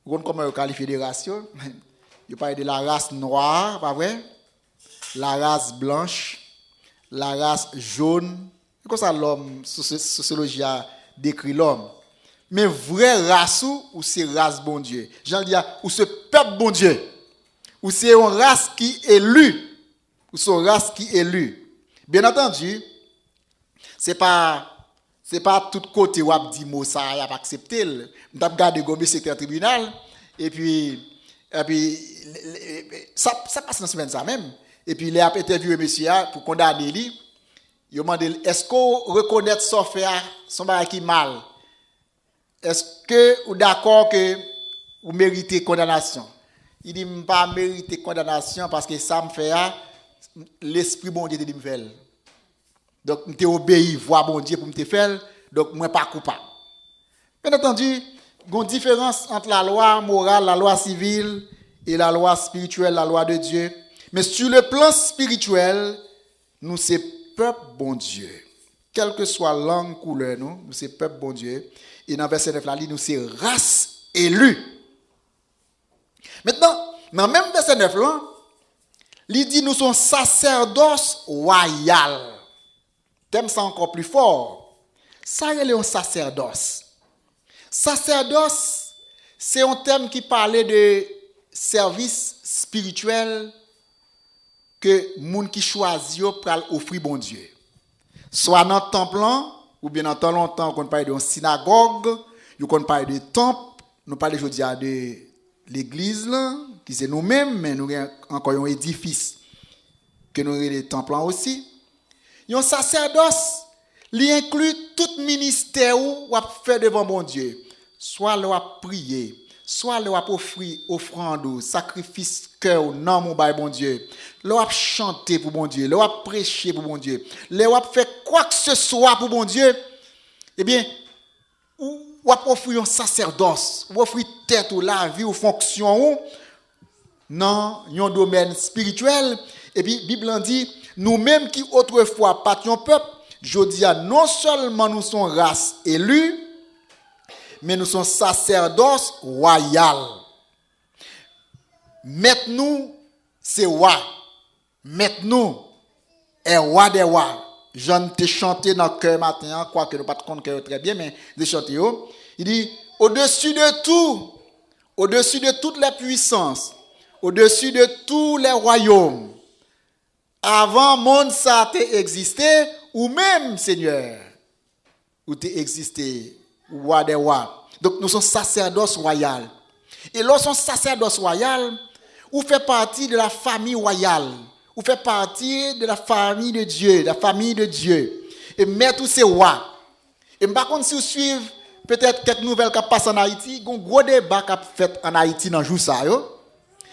Vous comprenez comment ils qualifient des races? Ils parlent de la race noire, pas vrai? La race blanche, la race jaune. C'est comme ça l'homme, sociologie a décrit l'homme. Mais vraie race ou c'est race bon Dieu. J'en dis ou ce peuple bon Dieu. Ou c'est une race qui est élue. Ou c'est une race qui est élue. Bien entendu, c'est pas tout côté où on dit mot ça y a pas accepté. On a regardé comme secrétaire tribunal et puis ça passe dans semaine ça même. Et puis il a interviewé monsieur pour condamner lui Yo demande est-ce qu'on reconnaît son fait son bagage qui mal? Est-ce que vous d'accord que vous méritez condamnation? Il dit pas mériter condamnation parce que ça me fait l'esprit bon Dieu de me faire. Donc m'te obéi voix bon Dieu pour me faire donc moi pas coupable. Bien entendu, il y a une différence entre la loi morale, la loi civile et la loi spirituelle, la loi de Dieu. Mais sur le plan spirituel, nous c'est peuple bon Dieu. Quelle que soit langue, couleur, nous c'est peuple bon Dieu. Et dans verset 9 là, nous c'est race élue. Maintenant, dans le même verset 9 là, il dit nous sommes sacerdoce royal. Thème ça encore plus fort. Ça c'est un sacerdoce. Sacerdoce, c'est un thème qui parlait de service spirituel que moun qui choisit pour offrir bon Dieu. Soit dans le temple, ou bien dans temps longtemps, on parle de synagogue, on parle de temple, nous parlons aujourd'hui de l'église, qui c'est nous-mêmes, mais nous avons encore un édifice que nous avons les temples aussi. Un sacerdoce, il inclut tout ministère où on fait devant bon Dieu. Soit le prier, soit le offrir offrande, sacrifice cœur, non mon bon Dieu. Le chanter pour bon Dieu, le prêcher pour bon Dieu. Le faire quoi que ce soit pour bon Dieu. Eh bien, ou offrir un sacerdoce, ou offrir tête ou la vie ou fonction dans un domaine spirituel. Et puis, la Bible dit, nous-mêmes qui autrefois partions peuple, je dis non seulement nous sommes race élue, mais nous sommes sacerdoce royal. Maintenant, c'est roi. Maintenant, est roi des rois. J'en t'ai chanté dans le cœur matin, quoique nous ne pas de cœur très bien, mais j'ai chanté. Il dit, au-dessus de tout, au-dessus de toutes les puissances, au-dessus de tous les royaumes, avant le monde ça t'a existé, ou même, Seigneur, ou t'a existé, roi des rois. Donc, nous sommes sacerdoce royal. Et lorsqu'on sacerdoce royal, ou fait partie de la famille royale, ou fait partie de la famille de Dieu, la famille de Dieu. Et mettre tous ces rois. Et par contre, si vous suivez peut-être quelques nouvelles qui passent en Haïti, il y a un gros débat qui a fait en Haïti dans le jour ça,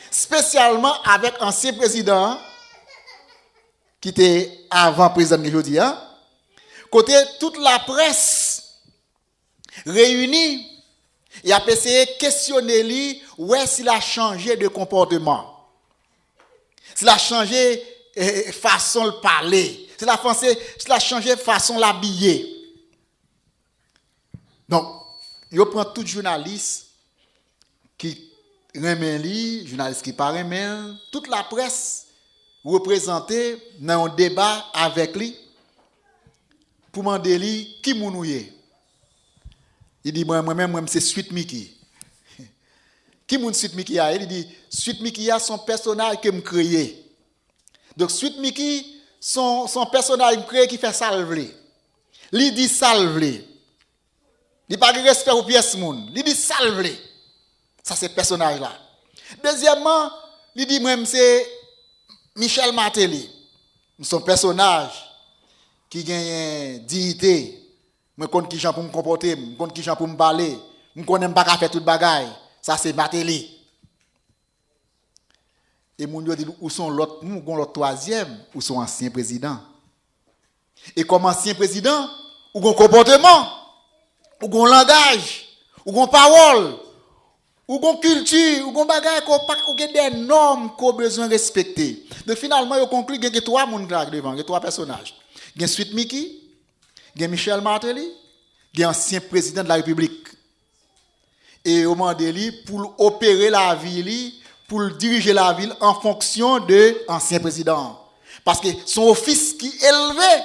spécialement avec l'ancien président qui était avant président de aujourd'hui. Côté toute la presse réunie, il a essayé de questionner lui, s'il a changé de comportement. S'il a changé façon de parler. S'il a changé façon de l'habiller. Donc, il prend tout journaliste qui remet lui, journaliste qui pas remet, toute la presse représentée dans un débat avec lui pour demander lui qui mounouye. Il dit moi-même c'est Sweet Mickey. Qui moun Sweet Mickey a? Il dit Sweet Mickey a son personnage que me créé. Donc Sweet Mickey son personnage créé qui fait salver. Il dit salver. Il pas de respect pour pièce moun. Il dit salver. Ça c'est personnage là. Deuxièmement, il dit moi c'est Michel Martelly. Son personnage qui gagne dignité. Je connais qui gens pour me comporter, je connais qui gens pour me parler, je connais pas faire toute bagaille. Ça c'est Martelly. Et mon Dieu dit où sont l'autre, nous avons l'autre troisième, où sont anciens présidents. Et comme ancien président, où ont comportement, où ont langage, où ont parole, où ont culture, où ont bagaille, où ont des normes qu'on a besoin de respecter. Donc finalement, il conclut qu'il y a trois personnes devant, il y a trois personnages. Il y a Sweet Mickey, il y a Michel Martelly, il y a ancien président de la République. Et au Mandeli pour opérer la ville, pour diriger la ville en fonction de l'ancien président. Parce que son office qui est élevé,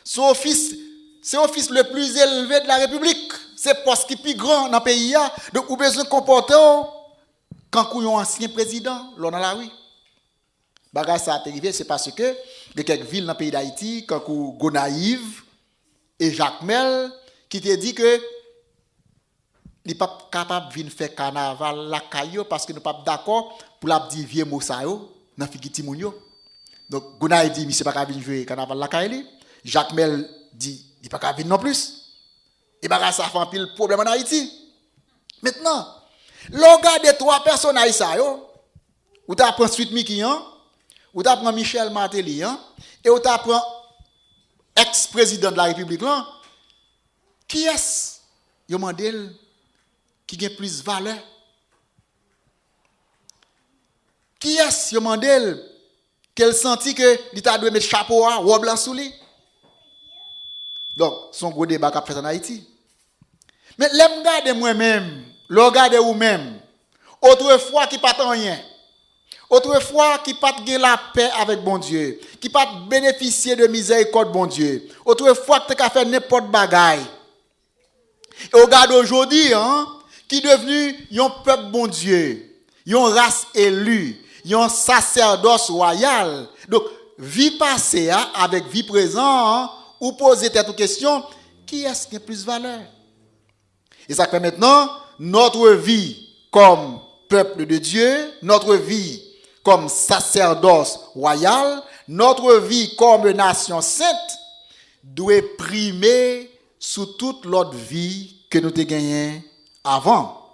son office, c'est l'office le plus élevé de la République. C'est le poste qui est plus grand dans le pays. Donc, vous avez besoin de comporter quand vous avez un ancien président, là dans la rue. Bagage ça est arrivé, c'est parce que de quelques villes dans le pays d'Haïti, quand vous Gonaïve et Jacques Mel, qui te dit que il n'est pas capable de venir faire carnaval la caillou parce que nous ne sommes pas d'accord pour la dire vieux mot ça yo dans figi timoun yo. Donc, Gounay dit, mais c'est pas qu'à venir jouer carnaval la Kaili. Jacques Mel dit, il pas qu'à venir non plus. Et bien, ça fait un pile problème en Haïti. Maintenant, l'on regarde trois personnes ça, ou tu apprends Suite Miki, ou tu apprends Michel Martelly, et ou tu apprends ex-président de la République, là, qui est-ce, yo mandel, qui a plus de valeur? Qui est-ce, yo mandel, qu'elle sentit que l'État doit mettre chapeau à robe blanc sous lui? Donc, son gros débat qu'a fait en Haïti. Mais l'aime garder moi-même, le regarder vous-même, autrefois qui pas rien, autrefois qui pas gagner la paix avec bon Dieu, qui pas bénéficier de miséricorde bon Dieu, autrefois qui a fait n'importe bagaille. Et regarde aujourd'hui, qui est devenu un peuple bon Dieu, une race élue, un sacerdoce royal. Donc, vie passée avec vie présente, ou poser cette question, qui est-ce qui a plus de valeur? Et ça fait maintenant, notre vie comme peuple de Dieu, notre vie comme sacerdoce royal, notre vie comme nation sainte, doit primer sous toute l'autre vie que nous avons gagnée avant.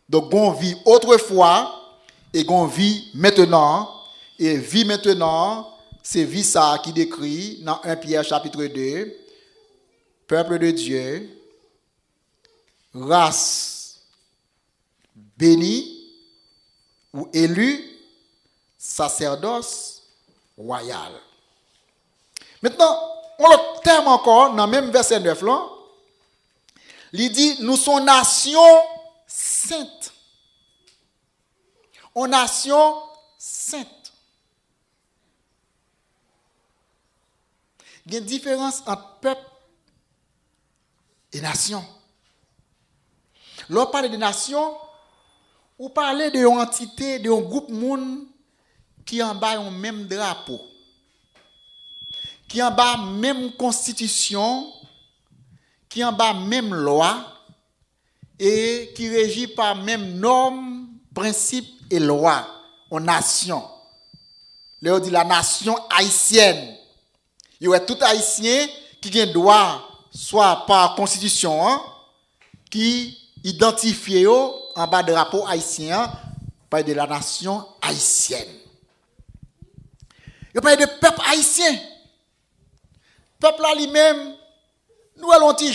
Donc, on vit autrefois et on vit maintenant. Et vie maintenant, c'est vie ça qui décrit dans 1 Pierre chapitre 2, peuple de Dieu, race bénie ou élue, sacerdoce royal. Maintenant, on le terme encore dans le même verset 9 là. Il dit, nous sommes nation sainte. On nation sainte. Il y a une différence entre peuple et nation. Lorsqu'on parle de nation, on parle de une entité, de un groupe de monde qui en bas un même drapeau, qui en bas même constitution, qui en bas même loi et qui régit par même normes, principes et lois en nation. Là on dit la nation haïtienne. Il y a tout haïtien qui a droit soit par constitution qui identifie en bas de drapeau haïtien par de la nation haïtienne. Il parle de peuple haïtien. Peuple là lui-même, nous allons un petit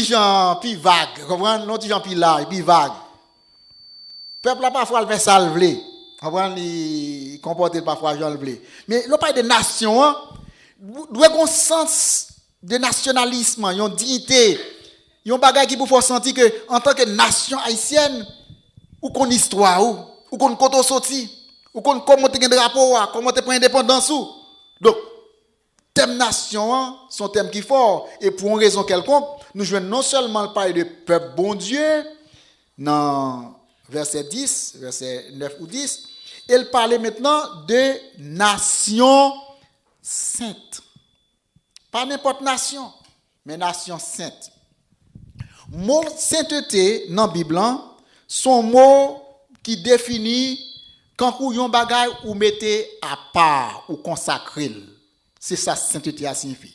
genre puis vague, comprenez, un petit genre puis large, puis vague. Peuple là parfois il fait salver, comprenez, il comporte parfois Jean le mais le parle de nation, doit avoir un sens de nationalisme, une dignité, un bagage qui pour faire sentir que en tant que nation haïtienne, ou qu'on histoire ou qu'on côté sorti, ou qu'on comment te drapeau, comment te prend indépendance ou. Donc thème nation, son thème qui est fort. Et pour une raison quelconque, nous jouons non seulement le parler de peuple bon Dieu, dans verset 10, verset 9 ou 10, il parlait maintenant de nation sainte. Pas n'importe nation, mais nation sainte. Mot sainteté dans la Bible, son mot qui définit quand vous yon bagay ou mettez à part ou consacré. C'est ça sainteté a signifie.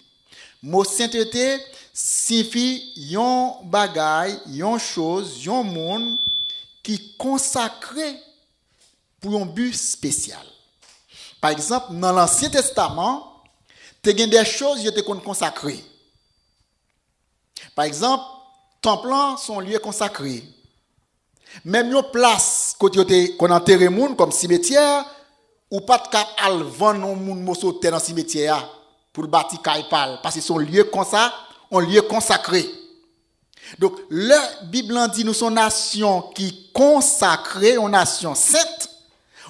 Mot sainteté signifie yon bagay, yon chose, yon monde qui consacré pour un but spécial. Par exemple, dans l'Ancien Testament, tu as des choses qui étaient consacrées. Par exemple, temple sont lieux consacrés. Même une place qu'on enterre moun comme cimetière ou pas de cap al vendre non moun morceau terre dans cimetière pour le bâtir kaipal parce que son lieu comme ça, un lieu consacré. Donc la Bible dit nous sommes nation qui consacrée, une nation sainte.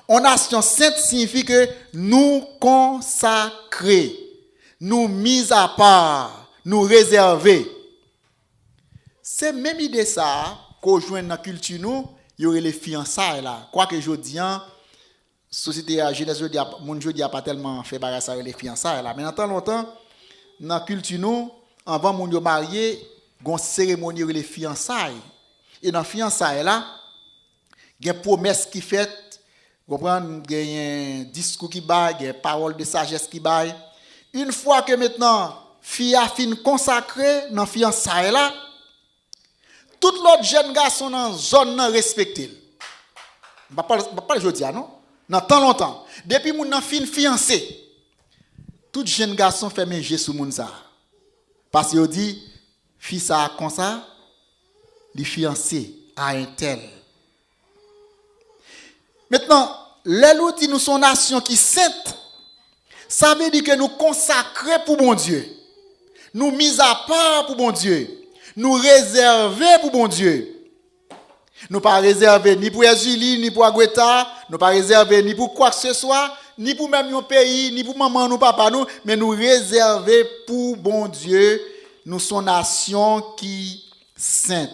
Une nation sainte signifie que nous consacrer, nous mis à part, nous réserver. C'est même idée ça qu'on joue dans la culture nous, il y aurait les fiançailles là. Quoi que je dis, société à jeunesse mon jeu a pas tellement fait bagarre ça les fiançailles là. Mais en tant longtemps dans la culture nous, avant mon yo marié, gon cérémonie les fiançailles. Et dans fiançailles là, il y a une promesse qui fait Vous comprenez, il y a un discours qui baille, il y a une parole de sagesse qui baille. Une fois que maintenant, fille a fin consacrée dans la fiançailles là, tout l'autre jeune garçon dans la zone respecté. Je ne vais pas le dire, non? Dans tant longtemps. Depuis que mon fin fiancé, tout jeune garçon fait mes gestes sur moun ça. Parce qu'il dit, fille ça comme ça, les fiancés à un tel. Maintenant, les dit nous sommes nation qui sainte, ça veut dire que nous consacrés pour bon Dieu. Nous mis à part pour bon Dieu. Nous réservés pour bon Dieu. Nous pas réservés ni pour Julie, ni pour Agueta, nous pas réservés ni pour quoi que ce soit, ni pour même un pays, ni pour maman, nous papa nous, mais nous réservés pour bon Dieu. Nous sommes nation qui sainte.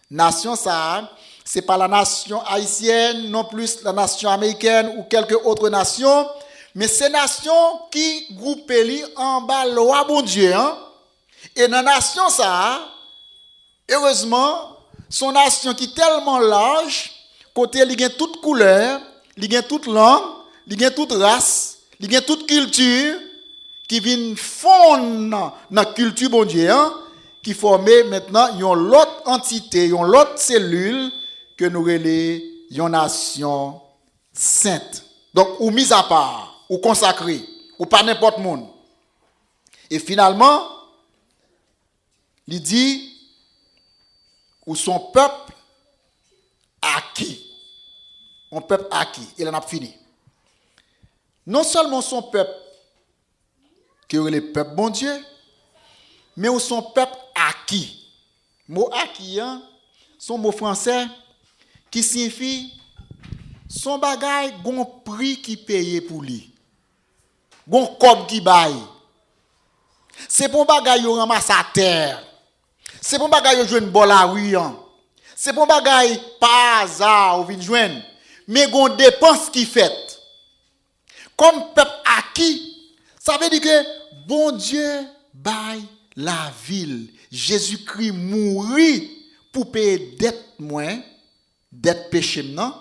Nation ça, c'est pas la nation haïtienne, non plus la nation américaine ou quelque autre nation, mais c'est nation qui groupe en bas loi bon Dieu. Hein? Et dans la nation ça, heureusement, son nation qui est tellement large, côté il y a toute couleur, il y a toute langue, il y a toute race, il y a toute culture qui vient fondre dans la culture bon Dieu, hein, qui forme maintenant une autre entité, une autre cellule que nous relais une nation sainte. Donc, ou mise à part, ou consacrée, ou pas n'importe monde. Et finalement, il dit, ou son peuple acquis. Un peuple acquis. Il en a fini. Non seulement son peuple, qui est le peuple bon Dieu, mais ou son peuple acquis. Mot acquis, hein, son mot français, qui signifie son bagage, gon prix qui paye pour lui. Gon cob qui baille. C'est pour bagage yo ramasse à terre. C'est pour bagage yo joine bol à rue. C'est pour bagage par hasard ou vinn joine, mais gon dépense qui fait. Comme peuple acquis, ça veut dire que bon Dieu baille la ville. Jésus-Christ mourit pour payer dette moins, dette péché non,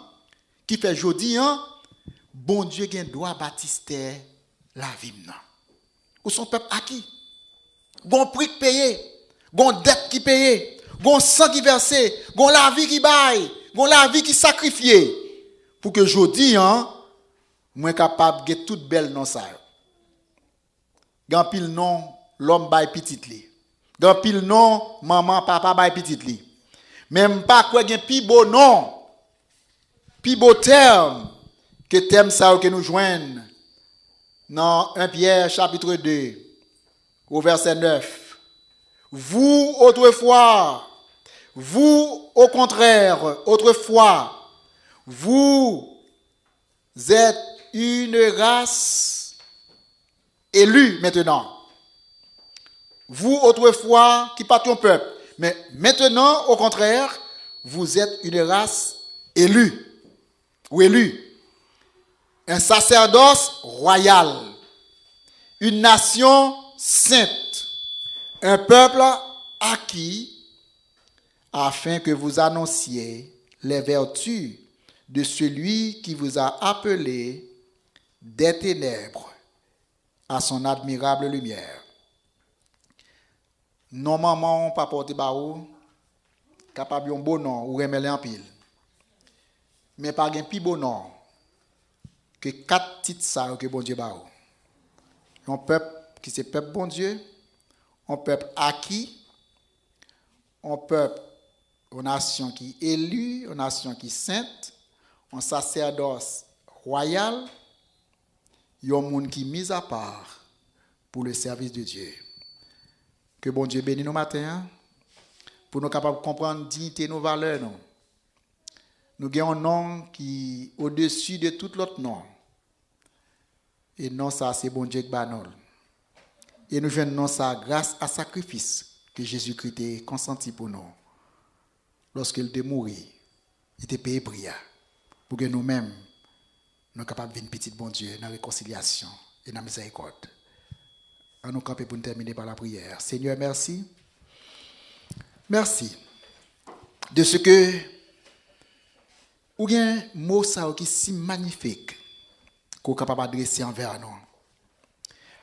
qui fait jodi bon Dieu gen droit baptiser la vie non. Ou son peuple acquis. Gon prix qui paye, gon dette qui paye, gon sang qui versé, gon la vie qui baille, gon la vie qui sacrifié pour que jodi moi capable de toute belle non ça. Gan pile non l'homme baille petite li. Gan pile non maman papa baille petite li. Même pas quoi gen pi beau non. Pi beau terme que terme ça que nous joignent dans 1 Pierre chapitre 2 au verset 9. Vous autrefois, vous au contraire, autrefois, vous êtes une race élue maintenant. Vous autrefois qui pas ton peuple, mais maintenant au contraire, vous êtes une race élue ou élue. Un sacerdoce royal, une nation sainte, un peuple acquis, afin que vous annonciez les vertus de celui qui vous a appelé des ténèbres à son admirable lumière. Non maman pas porter baou, capable un bon nom ou remettre en pile. Mais pas un plus bon nom que 4 titres ça que bon Dieu baou. Un peuple qui c'est peuple bon Dieu, un peuple acquis, un peuple, une nation qui est élue, une nation qui est sainte, un sacerdoce royal, un monde qui est mis à part pour le service de Dieu. Que bon Dieu bénisse nos matins, pour nous capables de comprendre dignité, nos valeurs. Nous avons un nom qui est au-dessus de tout l'autre nom. Et non, ça, c'est bon Dieu qui banol. Et nous venons ça grâce à sacrifice que Jésus-Christ a consenti pour nous. Lorsqu'il était mort, il était payé prière. Pour que nous-mêmes, nous sommes capables de venir petit bon Dieu dans la réconciliation et dans la miséricorde. À nous camper pour terminer par la prière. Seigneur, merci. Merci de ce que Ou bien mot ça qui est si magnifique qu'on est capable d'adresser envers nous.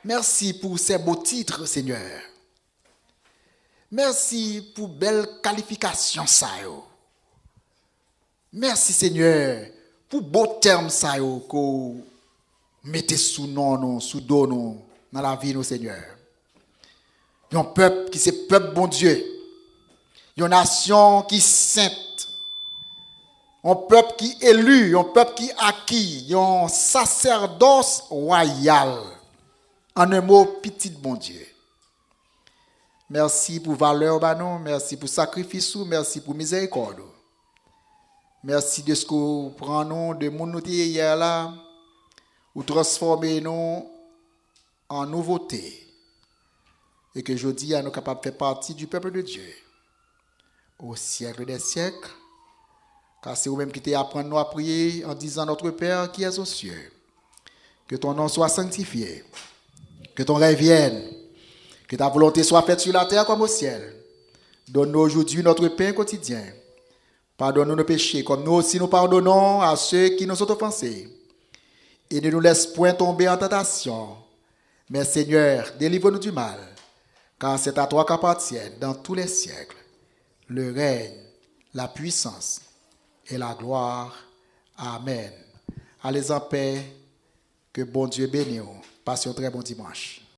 Merci pour ces beaux titres, Seigneur. Merci pour belle qualification ça yo. Merci Seigneur pour beau terme ça yo que mettez sous nom sous dos nous dans la vie nous Seigneur. Un peuple qui c'est peuple bon Dieu. Une nation qui sainte. Un peuple qui élu, un peuple qui acquis, un sacerdoce royal. En un mot, petit bon Dieu. Merci pour valeur, banon, merci pour sacrifice, merci pour miséricorde. Merci de ce que vous prenez de mon outil hier là, ou transformez nous en nouveauté. Et que je dis à nous capables de faire partie du peuple de Dieu. Au siècle des siècles, car c'est vous-même qui t'apprenez nous à prier en disant notre Père qui est aux cieux. Que ton nom soit sanctifié. Que ton règne vienne. Que ta volonté soit faite sur la terre comme au ciel. Donne-nous aujourd'hui notre pain quotidien. Pardonne-nous nos péchés, comme nous aussi nous pardonnons à ceux qui nous ont offensés. Et ne nous laisse point tomber en tentation. Mais Seigneur, délivre-nous du mal. Car c'est à toi qu'appartiennent dans tous les siècles le règne, la puissance et la gloire. Amen. Allez en paix. Que bon Dieu bénisse. Passez un très bon dimanche.